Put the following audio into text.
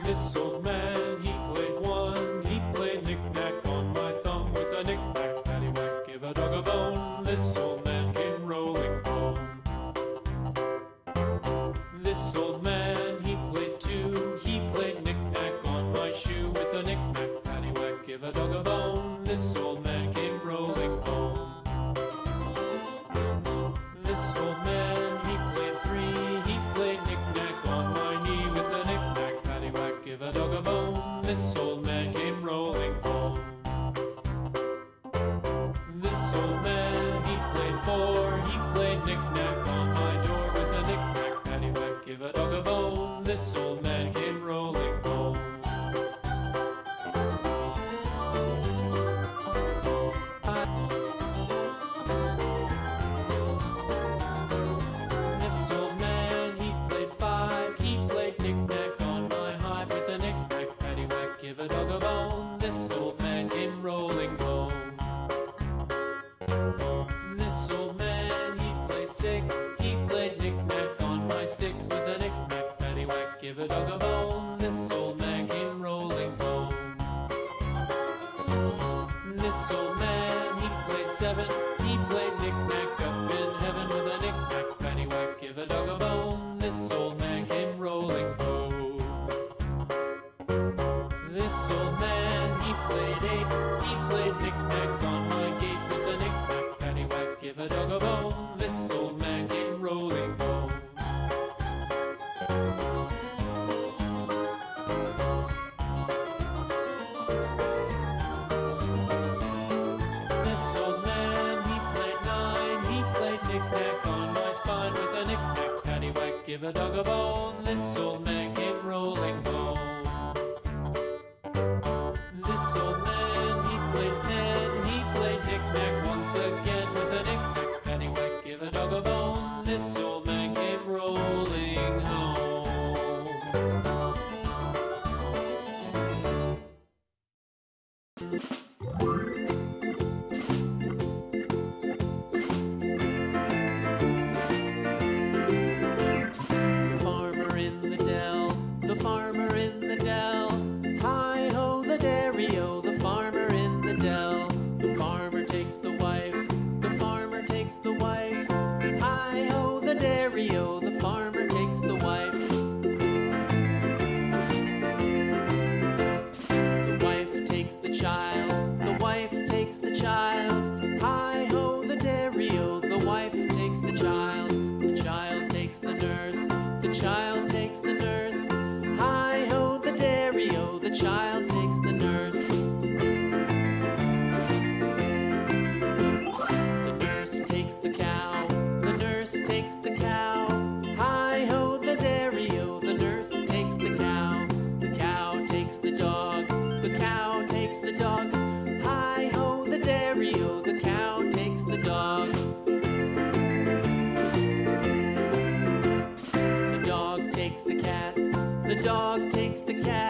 This old man, he played one. He played knick-knack on my thumb with a knick-knack, paddywhack, give a dog a bone. This old man came rolling home. This old man, he played two. He played knick-knack on my shoe with a knick-knack, paddywhack, give a dog a bone. This old man came rolling home. This old man, he played three. He played knick-knack on my knee with a knick-knack, paddywhack, give a dog a bone. This old man came rolling home. This old man, he played four. He played knick-knack on my door with a knick-knack, paddywhack, give a dog a bone. This old man came rolling home. This old man, he played five. He played knick-knack on my hive with a knick-knack, paddywhack, give a dog a bone. This old man came rolling home. This old man, he played six. He played knick-knack on my sticks with a knick-knack, paddywhack, give a dog a bone. This old man came rolling home. This old man, he played seven. He played knick-knack up in heaven with a knick-knack, paddywhack, give a dog a bone. This old man came rolling home. This old man, he played eight. He played knick-knack on my gate with a knick-knack, paddywhack, give a dog a bone. This old man came rolling home. This old man, he played nine. He played knick-knack on my spine with a knick-knack, paddywhack, give a dog a bone. This old man came rolling home. This old man, he played ten. He played knick-knack once again with a knick-knack, paddywhack, give a dog a bone. This old man came rolling home. The farmer in the dell, the farmer in the dell. Hi-ho the dairy-o, the farmer in the dell. The farmer takes the wife, the farmer takes the wife. Hi-ho the dairy-o, the farmer takes the wife. The wife takes the child, the wife takes the child. Hi-ho the dairy-o, the wife takes the child. The child takes the nurse, the child takes the nurse. Hi-ho the dairy-o, the child takes the nurse. The nurse takes the cow, the nurse takes the cow. Hi-ho the dairy-o, the nurse takes the cow. The cow takes the dog, the cow takes the dog. Hi-ho the dairy-o, the cow takes the dog. The dog takes the cat, the dog takes the cat.